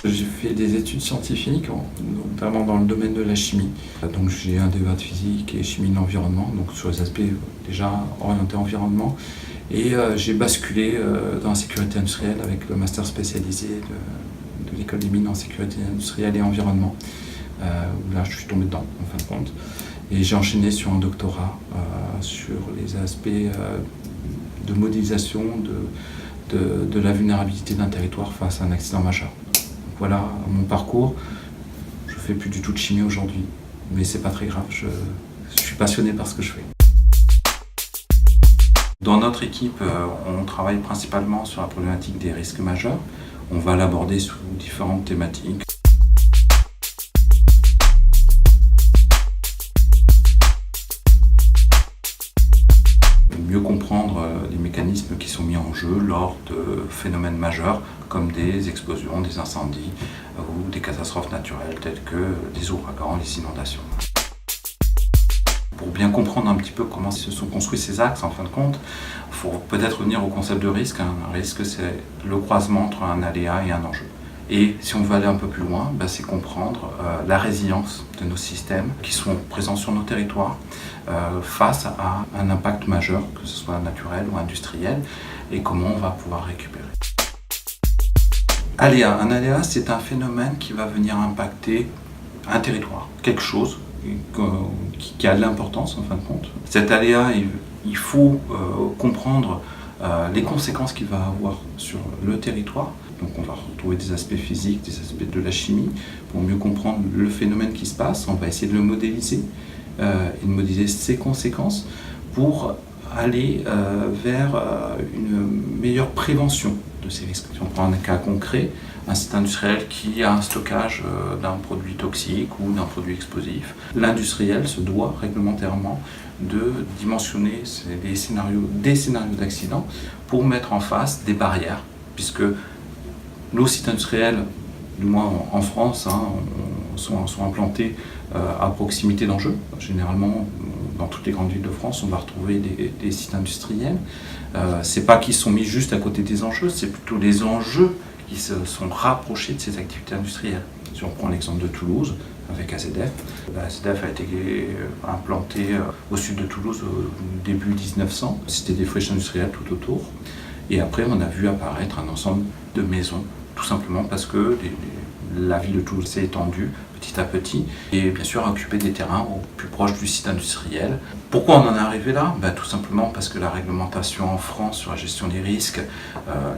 J'ai fait des études scientifiques, notamment dans le domaine de la chimie. Donc j'ai un DEA de physique et chimie de l'environnement, donc sur les aspects déjà orientés environnement. Et j'ai basculé dans la sécurité industrielle avec le master spécialisé de l'école des mines en sécurité industrielle et environnement. Où là je suis tombé dedans en fin de compte. Et j'ai enchaîné sur un doctorat sur les aspects de modélisation de la vulnérabilité d'un territoire face à un accident majeur. Voilà mon parcours. Je fais plus du tout de chimie aujourd'hui, mais c'est pas très grave, je suis passionné par ce que je fais. Dans notre équipe, on travaille principalement sur la problématique des risques majeurs. On va l'aborder sous différentes thématiques. Mieux comprendre les mécanismes qui sont mis en jeu lors de phénomènes majeurs comme des explosions, des incendies ou des catastrophes naturelles telles que les ouragans, les inondations. Pour bien comprendre un petit peu comment se sont construits ces axes, en fin de compte, il faut peut-être revenir au concept de risque. Un risque, c'est le croisement entre un aléa et un enjeu. Et si on veut aller un peu plus loin, c'est comprendre la résilience de nos systèmes qui sont présents sur nos territoires face à un impact majeur, que ce soit naturel ou industriel, et comment on va pouvoir récupérer. Aléa. Un aléa, c'est un phénomène qui va venir impacter un territoire, quelque chose qui a de l'importance en fin de compte. Cet aléa, il faut comprendre les conséquences qu'il va avoir sur le territoire. Donc on va retrouver des aspects physiques, des aspects de la chimie, pour mieux comprendre le phénomène qui se passe. On va essayer de le modéliser et de modéliser ses conséquences pour aller vers une meilleure prévention de ces risques. Si on prend un cas concret, un site industriel qui a un stockage d'un produit toxique ou d'un produit explosif, l'industriel se doit réglementairement de dimensionner des scénarios d'accident pour mettre en face des barrières, puisque nos sites industriels, du moins en France, sont implantés à proximité d'enjeux. Généralement, dans toutes les grandes villes de France, on va retrouver des sites industriels. C'est pas qu'ils sont mis juste à côté des enjeux, c'est plutôt les enjeux qui se sont rapprochés de ces activités industrielles. Si on prend l'exemple de Toulouse, avec AZF, AZF a été implanté au sud de Toulouse au début 1900. C'était des friches industrielles tout autour. Et après, on a vu apparaître un ensemble de maisons, tout simplement parce que la ville de Toulouse s'est étendue petit à petit et bien sûr a occupé des terrains au plus proche du site industriel. Pourquoi on en est arrivé là ? Tout simplement parce que la réglementation en France sur la gestion des risques,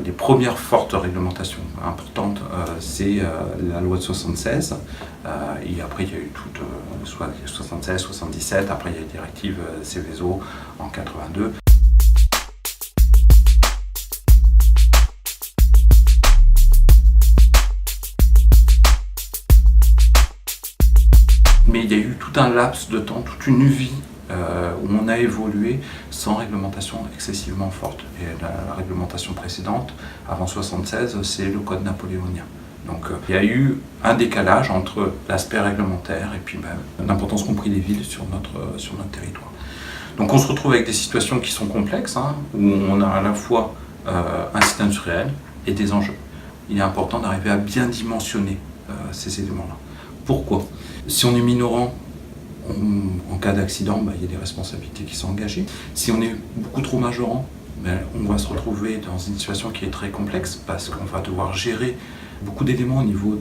les premières fortes réglementations importantes, c'est la loi de 76. Et après il y a eu toutes, soit 76, 77, après il y a eu la directive Seveso en 82. Mais il y a eu tout un laps de temps, toute une vie où on a évolué sans réglementation excessivement forte. Et la réglementation précédente, avant 1976, c'est le code napoléonien. Donc il y a eu un décalage entre l'aspect réglementaire et puis l'importance qu'ont pris les villes sur notre territoire. Donc on se retrouve avec des situations qui sont complexes, où on a à la fois un site industriel et des enjeux. Il est important d'arriver à bien dimensionner ces éléments-là. Pourquoi ? Si on est minorant, en cas d'accident, il y a des responsabilités qui sont engagées. Si on est beaucoup trop majorant, on va se retrouver dans une situation qui est très complexe parce qu'on va devoir gérer beaucoup d'éléments au niveau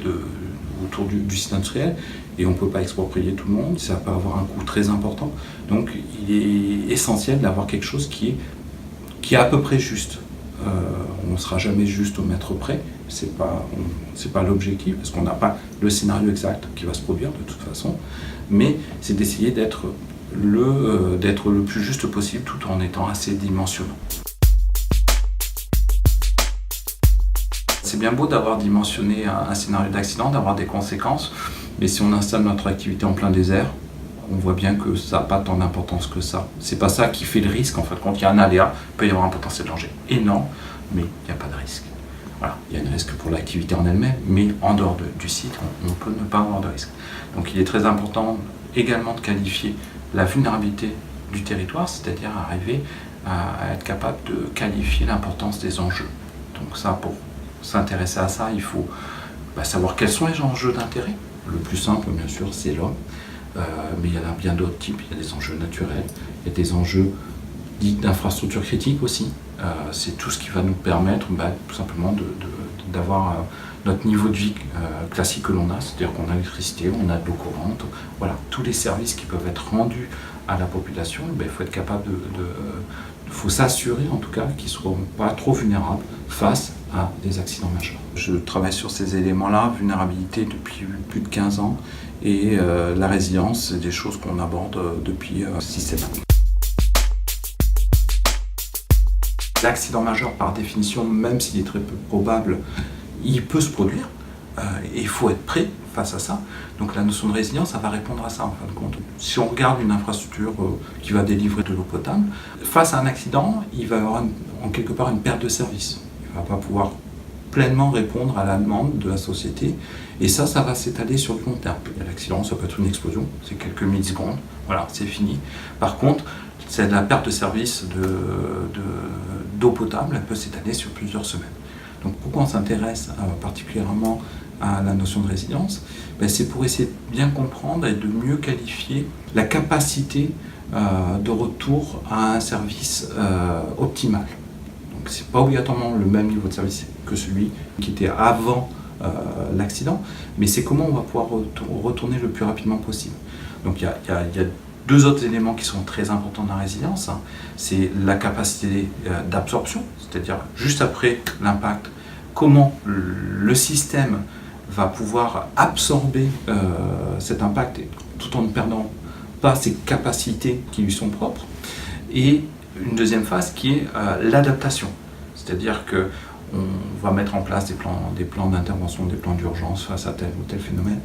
autour du site industriel et on ne peut pas exproprier tout le monde, ça peut avoir un coût très important. Donc il est essentiel d'avoir quelque chose qui est à peu près juste. On ne sera jamais juste au mètre près, c'est pas l'objectif, parce qu'on n'a pas le scénario exact qui va se produire de toute façon, mais c'est d'essayer d'être le plus juste possible tout en étant assez dimensionnant. C'est bien beau d'avoir dimensionné un scénario d'accident, d'avoir des conséquences, mais si on installe notre activité en plein désert, on voit bien que ça n'a pas tant d'importance que ça. C'est pas ça qui fait le risque, en fait. Quand il y a un aléa, il peut y avoir un potentiel danger énorme, mais il n'y a pas de risque. Voilà, il y a un risque pour l'activité en elle-même, mais en dehors du site, on peut ne pas avoir de risque. Donc il est très important également de qualifier la vulnérabilité du territoire, c'est-à-dire arriver à être capable de qualifier l'importance des enjeux. Donc ça, pour s'intéresser à ça, il faut savoir quels sont les enjeux d'intérêt. Le plus simple, bien sûr, c'est l'homme, mais il y en a bien d'autres types. Il y a des enjeux naturels, il y a des enjeux dits d'infrastructures critiques aussi. C'est tout ce qui va nous permettre tout simplement d'avoir notre niveau de vie classique que l'on a, c'est-à-dire qu'on a l'électricité, on a de l'eau courante, voilà, tous les services qui peuvent être rendus à la population, il faut être capable faut s'assurer en tout cas qu'ils ne seront pas trop vulnérables face à des accidents majeurs. Je travaille sur ces éléments-là, vulnérabilité depuis plus de 15 ans, et la résilience, c'est des choses qu'on aborde depuis 6-7 ans. L'accident majeur, par définition, même s'il est très peu probable, il peut se produire, et il faut être prêt face à ça. Donc la notion de résilience, ça va répondre à ça en fin de compte. Si on regarde une infrastructure qui va délivrer de l'eau potable, face à un accident, il va y avoir en quelque part une perte de service. Il ne va pas pouvoir pleinement répondre à la demande de la société, et ça va s'étaler sur du long terme. L'accident, ça peut être une explosion, c'est quelques millisecondes, voilà, c'est fini. Par contre, c'est la perte de service d'eau potable, elle peut s'étaler sur plusieurs semaines. Donc pourquoi on s'intéresse particulièrement à la notion de résilience? C'est pour essayer de bien comprendre et de mieux qualifier la capacité de retour à un service optimal. Donc c'est pas obligatoirement le même niveau de service que celui qui était avant l'accident, mais c'est comment on va pouvoir retourner le plus rapidement possible. Donc il y a deux autres éléments qui sont très importants dans la résilience, c'est la capacité d'absorption, c'est-à-dire juste après l'impact, comment le système va pouvoir absorber cet impact tout en ne perdant pas ses capacités qui lui sont propres. Et une deuxième phase qui est l'adaptation, c'est-à-dire que on va mettre en place des plans d'intervention, des plans d'urgence face à tel ou tel phénomène.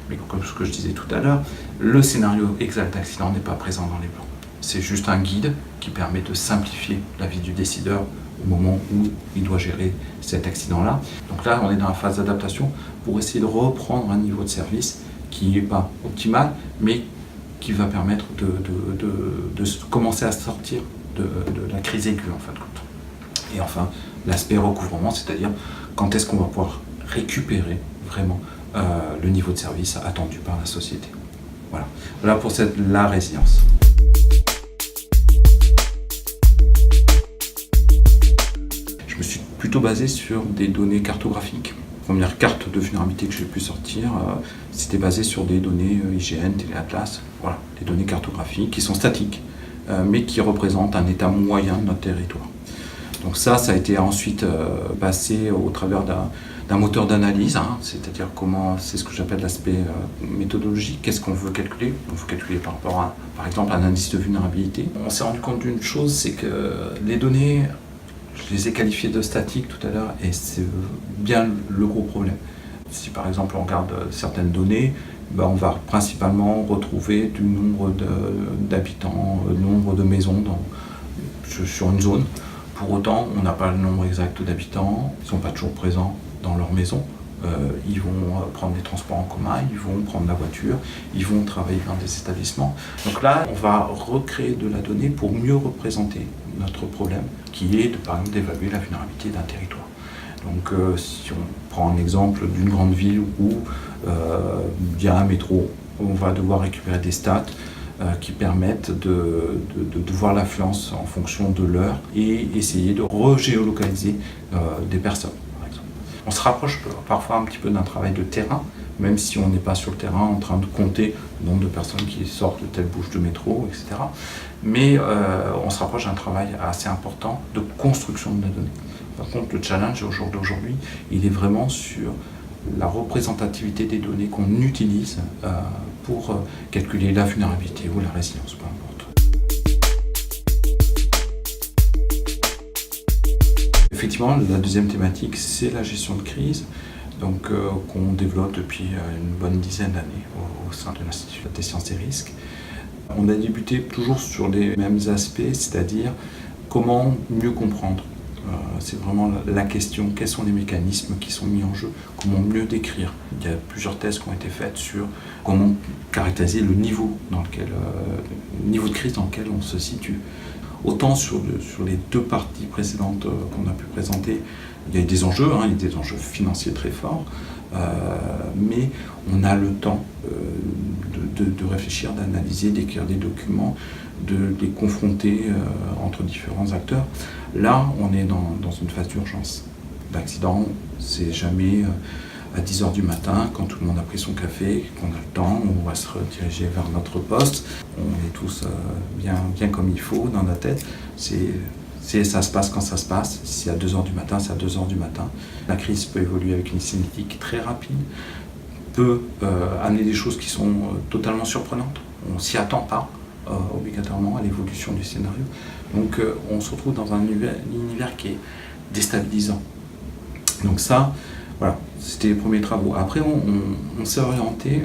Mais comme ce que je disais tout à l'heure, le scénario exact d'accident n'est pas présent dans les plans. C'est juste un guide qui permet de simplifier la vie du décideur au moment où il doit gérer cet accident-là. Donc là, on est dans la phase d'adaptation pour essayer de reprendre un niveau de service qui n'est pas optimal, mais qui va permettre de commencer à sortir de la crise aiguë en fin de compte. Et enfin, l'aspect recouvrement, c'est-à-dire quand est-ce qu'on va pouvoir récupérer vraiment le niveau de service attendu par la société. Voilà pour la résilience. Je me suis plutôt basé sur des données cartographiques. La première carte de vulnérabilité que j'ai pu sortir, c'était basé sur des données IGN, Téléatlas, voilà, des données cartographiques qui sont statiques, mais qui représentent un état moyen de notre territoire. Donc ça a été ensuite passé au travers d'un moteur d'analyse, c'est-à-dire c'est ce que j'appelle l'aspect méthodologique. Qu'est-ce qu'on veut calculer? On veut calculer par rapport à, par exemple, un indice de vulnérabilité. On s'est rendu compte d'une chose, c'est que les données, je les ai qualifiées de statiques tout à l'heure, et c'est bien le gros problème. Si par exemple on regarde certaines données, on va principalement retrouver du nombre d'habitants, le nombre de maisons sur une zone. Pour autant, on n'a pas le nombre exact d'habitants, ils ne sont pas toujours présents dans leur maison. Ils vont prendre des transports en commun, ils vont prendre la voiture, ils vont travailler dans des établissements. Donc là, on va recréer de la donnée pour mieux représenter notre problème, qui est par exemple d'évaluer la vulnérabilité d'un territoire. Donc si on prend un exemple d'une grande ville où il y a un métro, on va devoir récupérer des stats qui permettent de voir l'affluence en fonction de l'heure et essayer de regéolocaliser des personnes, par exemple. On se rapproche parfois un petit peu d'un travail de terrain, même si on n'est pas sur le terrain en train de compter le nombre de personnes qui sortent de telle bouche de métro, etc. Mais on se rapproche d'un travail assez important de construction de la donnée. Par contre, le challenge au jour d'aujourd'hui, il est vraiment sur la représentativité des données qu'on utilise pour calculer la vulnérabilité ou la résilience, peu importe. Effectivement, la deuxième thématique, c'est la gestion de crise, donc qu'on développe depuis une bonne dizaine d'années au sein de l'Institut des sciences et risques. On a débuté toujours sur les mêmes aspects, c'est-à-dire comment mieux comprendre. C'est vraiment la question, quels sont les mécanismes qui sont mis en jeu, comment mieux décrire. Il y a plusieurs thèses qui ont été faites sur comment caractériser le niveau de crise dans lequel on se situe. autant sur les deux parties précédentes qu'on a pu présenter, il y a des enjeux, il y a des enjeux financiers très forts, mais on a le temps de réfléchir, d'analyser, d'écrire des documents, de les confronter entre différents acteurs. Là, on est dans une phase d'urgence. L'accident, c'est jamais à 10h du matin, quand tout le monde a pris son café, qu'on a le temps, on va se rediriger vers notre poste. On est tous bien comme il faut dans la tête. Ça se passe quand ça se passe. Si c'est à 2h du matin, c'est à 2h du matin. La crise peut évoluer avec une cinétique très rapide, peut amener des choses qui sont totalement surprenantes. On ne s'y attend pas obligatoirement à l'évolution du scénario. Donc on se retrouve dans un univers qui est déstabilisant. Donc ça, voilà, c'était les premiers travaux. Après, on s'est orienté,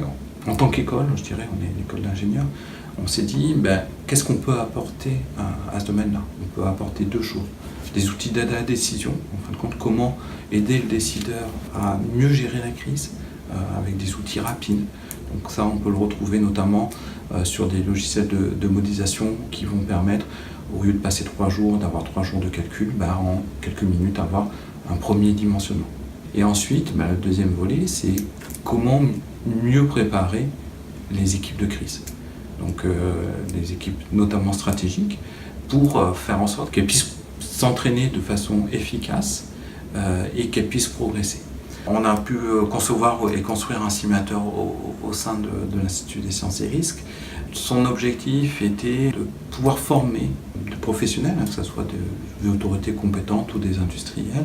en tant qu'école, je dirais, on est une école d'ingénieurs, on s'est dit, qu'est-ce qu'on peut apporter à ce domaine-là? On peut apporter deux choses. Des outils d'aide à la décision, en fin de compte, comment aider le décideur à mieux gérer la crise avec des outils rapides. Donc ça, on peut le retrouver notamment sur des logiciels de modélisation qui vont permettre, au lieu de passer 3 jours, d'avoir 3 jours de calcul, en quelques minutes, avoir un premier dimensionnement. Et ensuite, le deuxième volet, c'est comment mieux préparer les équipes de crise. Donc les équipes notamment stratégiques, pour faire en sorte qu'elles puissent s'entraîner de façon efficace et qu'elles puissent progresser. On a pu concevoir et construire un simulateur au sein de l'Institut des sciences et risques. Son objectif était de pouvoir former des professionnels, que ce soit des autorités compétentes ou des industriels,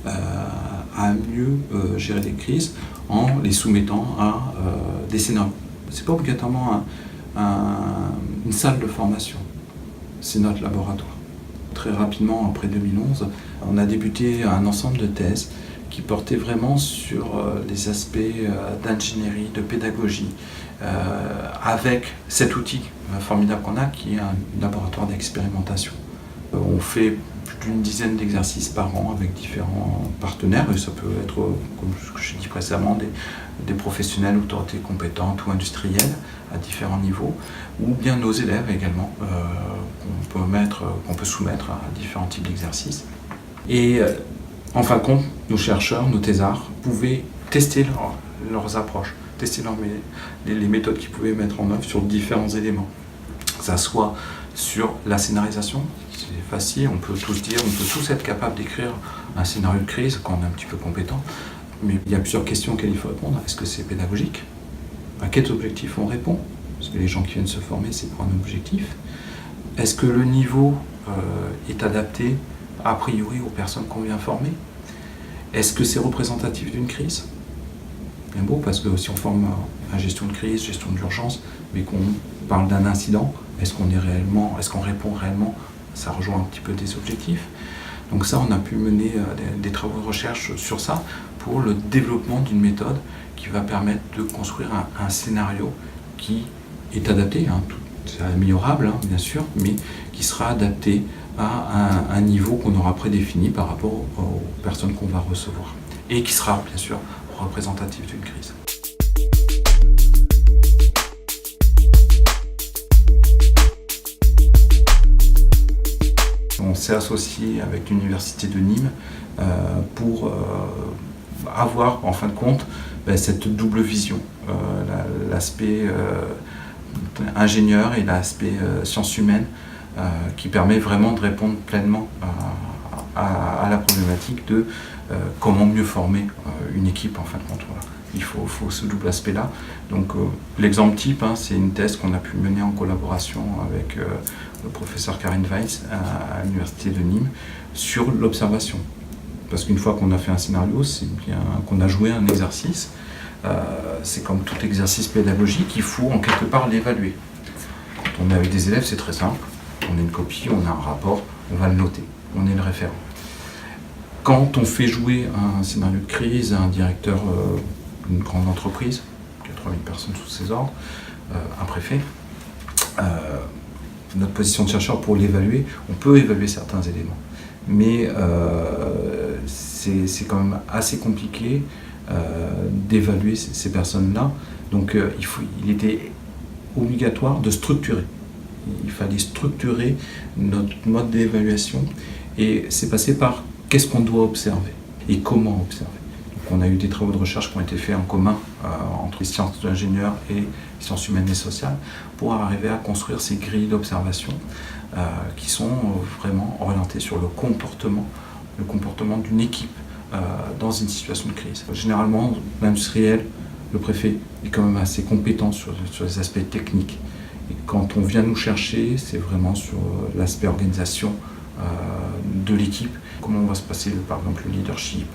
à mieux gérer les crises en les soumettant à des scénarios. Ce n'est pas obligatoirement une salle de formation, c'est notre laboratoire. Très rapidement, après 2011, on a débuté un ensemble de thèses qui portaient vraiment sur les aspects d'ingénierie, de pédagogie, avec cet outil formidable qu'on a, qui est un laboratoire d'expérimentation. On fait plus d'une dizaine d'exercices par an avec différents partenaires, et ça peut être, comme je l'ai dit précédemment, des professionnels, autorités compétentes ou industriels à différents niveaux, ou bien nos élèves également, qu'on peut soumettre à différents types d'exercices. Et en fin de compte, nos chercheurs, nos thésards, pouvaient tester leurs approches, tester les méthodes qu'ils pouvaient mettre en œuvre sur différents éléments. Que ça soit sur la scénarisation, c'est facile, on peut tous être capables d'écrire un scénario de crise quand on est un petit peu compétent, mais il y a plusieurs questions auxquelles il faut répondre. Est-ce que c'est pédagogique? À quels objectifs on répond? Parce que les gens qui viennent se former, c'est pour un objectif. Est-ce que le niveau est adapté a priori aux personnes qu'on vient former? Est-ce que c'est représentatif d'une crise? Bien beau, parce que si on forme à gestion de crise, gestion d'urgence, mais qu'on parle d'un incident, est-ce qu'on répond réellement? Ça rejoint un petit peu des objectifs. Donc ça, on a pu mener des travaux de recherche sur ça pour le développement d'une méthode qui va permettre de construire un scénario qui est adapté, c'est améliorable bien sûr, mais qui sera adapté à un niveau qu'on aura prédéfini par rapport aux personnes qu'on va recevoir et qui sera bien sûr représentatif d'une crise. On s'est associé avec l'Université de Nîmes pour avoir en fin de compte cette double vision, l'aspect ingénieur et l'aspect sciences humaines, qui permet vraiment de répondre pleinement à la problématique de comment mieux former une équipe en fin de compte. Voilà. Il faut ce double aspect-là. Donc l'exemple type, c'est une thèse qu'on a pu mener en collaboration avec le professeur Karin Weiss à l'Université de Nîmes sur l'observation. Parce qu'une fois qu'on a fait un scénario, c'est bien qu'on a joué un exercice. C'est comme tout exercice pédagogique, il faut en quelque part l'évaluer. Quand on est avec des élèves, c'est très simple. On a une copie, on a un rapport, on va le noter, on est le référent. Quand on fait jouer un scénario de crise à un directeur d'une grande entreprise, 80 000 personnes sous ses ordres, un préfet, notre position de chercheur pour l'évaluer, on peut évaluer certains éléments. Mais c'est quand même assez compliqué d'évaluer ces personnes-là. Donc il était obligatoire de structurer. il fallait structurer notre mode d'évaluation et c'est passé par qu'est-ce qu'on doit observer et comment observer. Donc on a eu des travaux de recherche qui ont été faits en commun entre les sciences de l'ingénieur et les sciences humaines et sociales pour arriver à construire ces grilles d'observation qui sont vraiment orientées sur le comportement d'une équipe dans une situation de crise. Généralement, l'industriel, le préfet est quand même assez compétent sur les aspects techniques. Et quand on vient nous chercher, c'est vraiment sur l'aspect organisation de l'équipe, comment va se passer par exemple le leadership,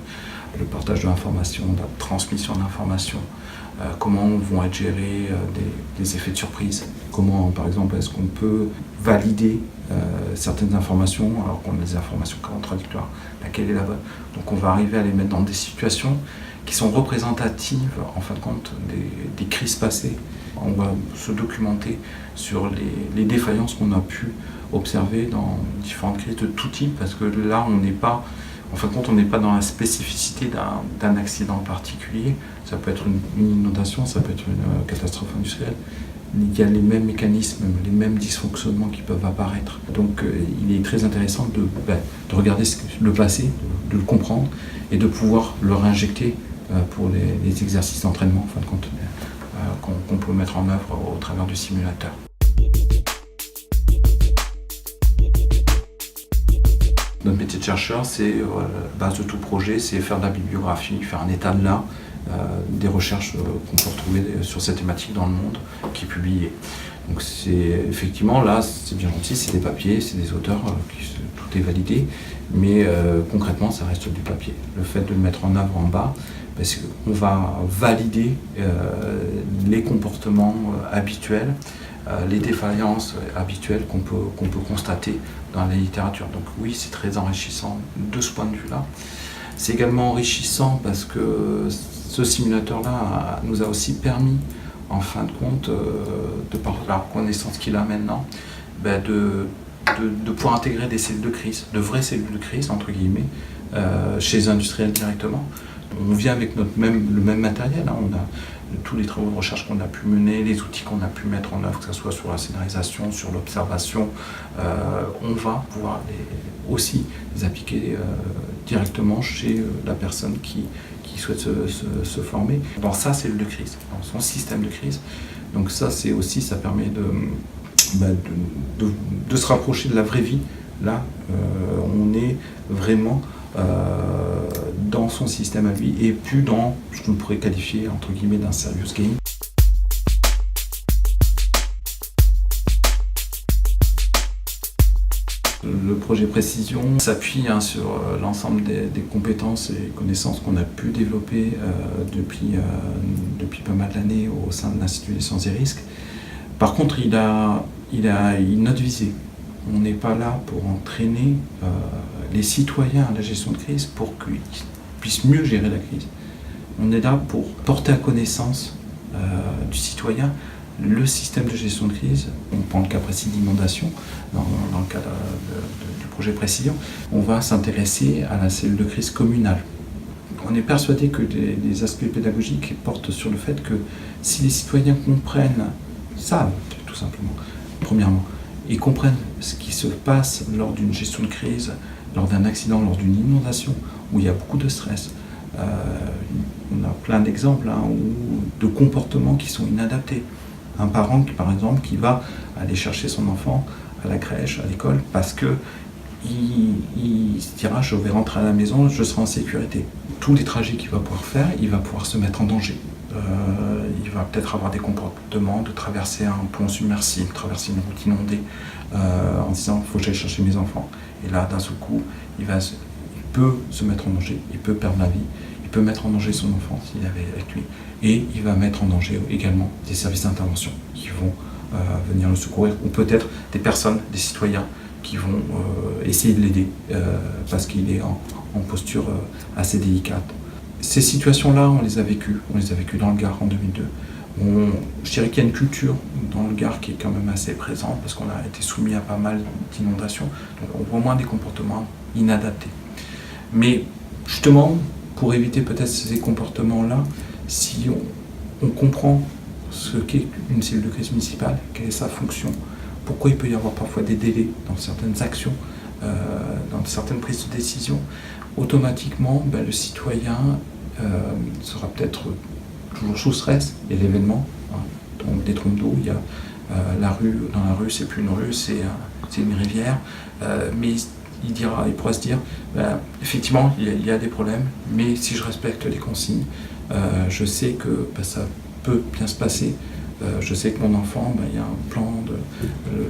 le partage de l'information, la transmission d'informations, comment vont être gérés des effets de surprise, comment par exemple est-ce qu'on peut valider certaines informations alors qu'on a des informations contradictoires, laquelle est la bonne. Donc on va arriver à les mettre dans des situations qui sont représentatives en fin de compte des crises passées. On va se documenter sur les défaillances qu'on a pu observer dans différentes crises de tout type, parce que là on n'est pas, en fin de compte, on n'est pas dans la spécificité d'un accident particulier. Ça peut être une inondation, ça peut être une catastrophe industrielle. Il y a les mêmes mécanismes, les mêmes dysfonctionnements qui peuvent apparaître. Donc il est très intéressant de regarder le passé, de le comprendre et de pouvoir le réinjecter pour les exercices d'entraînement, en fin de compte, qu'on peut mettre en œuvre au travers du simulateur. Notre métier de chercheur, c'est la base de tout projet, c'est faire de la bibliographie, faire un état de l'art des recherches qu'on peut retrouver sur cette thématique dans le monde qui est publiée. Donc c'est effectivement là, c'est bien gentil, c'est des papiers, c'est des auteurs, tout est validé, mais concrètement ça reste du papier. Le fait de le mettre en œuvre en bas, parce qu'on va valider les comportements habituels, les défaillances habituelles qu'on peut constater dans la littérature. Donc oui, c'est très enrichissant de ce point de vue-là. C'est également enrichissant parce que ce simulateur-là nous a aussi permis, en fin de compte, de par la connaissance qu'il a maintenant, de pouvoir intégrer des cellules de crise, de vraies cellules de crise, entre guillemets, chez les industriels directement. On vient avec le même matériel, hein. On a tous les travaux de recherche qu'on a pu mener, les outils qu'on a pu mettre en œuvre, que ce soit sur la scénarisation, sur l'observation, on va pouvoir aussi les appliquer directement chez la personne qui souhaite se former dans sa cellule de crise, dans son système de crise. Donc ça, ça permet de se rapprocher de la vraie vie. Là, on est vraiment dans son système à lui et plus dans ce qu'on pourrait qualifier entre guillemets d'un serious game. Le projet Précision s'appuie sur l'ensemble des compétences et connaissances qu'on a pu développer depuis pas mal d'années au sein de l'Institut des sciences et risques. Par contre, il a une autre visée. On n'est pas là pour entraîner les citoyens à la gestion de crise pour qu'ils puissent mieux gérer la crise. On est là pour porter à connaissance du citoyen le système de gestion de crise. On prend le cas précis d'inondation, dans le cadre du projet Précision. On va s'intéresser à la cellule de crise communale. On est persuadé que les aspects pédagogiques portent sur le fait que si les citoyens savent tout simplement, premièrement, ils comprennent ce qui se passe lors d'une gestion de crise, lors d'un accident, lors d'une inondation, où il y a beaucoup de stress. On a plein d'exemples de comportements qui sont inadaptés. Un parent, par exemple, qui va aller chercher son enfant à la crèche, à l'école, parce que il se dira « je vais rentrer à la maison, je serai en sécurité ». Tous les trajets qu'il va pouvoir faire, il va pouvoir se mettre en danger. Il va peut-être avoir des comportements de traverser un pont submersible, traverser une route inondée, en disant « il faut que j'aille chercher mes enfants ». Et là, d'un seul coup, il peut se mettre en danger, il peut perdre la vie, il peut mettre en danger son enfant s'il avait avec lui. Et il va mettre en danger également des services d'intervention qui vont venir le secourir, ou peut-être des personnes, des citoyens qui vont essayer de l'aider parce qu'il est en posture assez délicate. Ces situations-là, on les a vécues dans le Gard en 2002. Je dirais qu'il y a une culture dans le Gard qui est quand même assez présente parce qu'on a été soumis à pas mal d'inondations. Donc on voit moins des comportements inadaptés. Mais justement, pour éviter peut-être ces comportements-là, si on comprend ce qu'est une cellule de crise municipale, quelle est sa fonction, pourquoi il peut y avoir parfois des délais dans certaines actions, dans certaines prises de décision. Automatiquement, le citoyen sera peut-être toujours sous stress. Il y a l'événement, donc des trompes d'eau, il y a la rue, dans la rue c'est plus une rue, c'est une rivière, mais il pourra se dire, effectivement il y a des problèmes, mais si je respecte les consignes, je sais que ça peut bien se passer. Je sais que mon enfant, il y a un plan,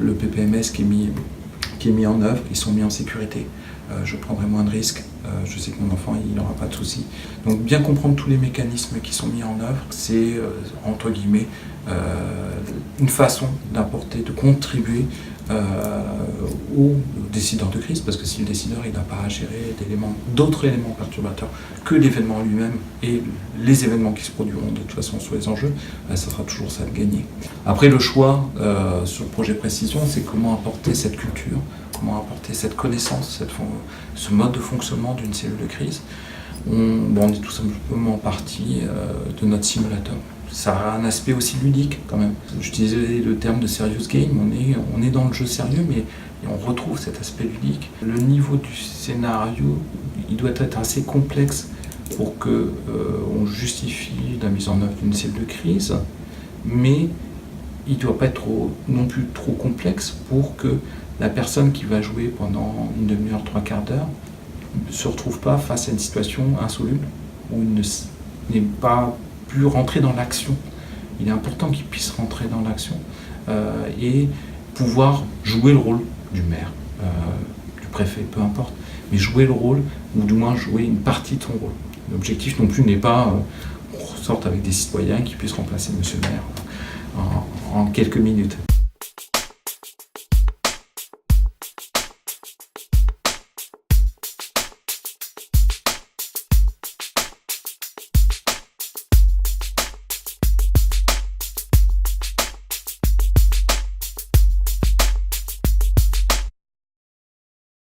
le PPMS qui est mis en œuvre, ils sont mis en sécurité. Je prendrai moins de risques, je sais que mon enfant il n'aura pas de soucis. Donc bien comprendre tous les mécanismes qui sont mis en œuvre, c'est entre guillemets une façon d'apporter, de contribuer aux décideurs de crise, parce que si le décideur n'a pas à gérer d'autres éléments perturbateurs que l'événement lui-même et les événements qui se produiront de toute façon sur les enjeux, ça sera toujours ça de gagner. Après, le choix sur le projet Précision, c'est comment apporter cette culture, comment apporter cette connaissance, ce mode de fonctionnement d'une cellule de crise. On est tout simplement parti de notre simulateur. Ça a un aspect aussi ludique quand même. J'utilisais le terme de serious game, on est dans le jeu sérieux, mais on retrouve cet aspect ludique. Le niveau du scénario, il doit être assez complexe pour qu'on justifie la mise en œuvre d'une cellule de crise, mais il ne doit pas être non plus trop complexe pour que la personne qui va jouer pendant une demi-heure, 3/4 d'heure ne se retrouve pas face à une situation insoluble où il n'est pas plus rentrer dans l'action. Il est important qu'il puisse rentrer dans l'action et pouvoir jouer le rôle du maire, du préfet, peu importe, mais jouer le rôle, ou du moins jouer une partie de son rôle. L'objectif non plus n'est pas qu'on ressorte avec des citoyens qui puissent remplacer monsieur le maire en quelques minutes.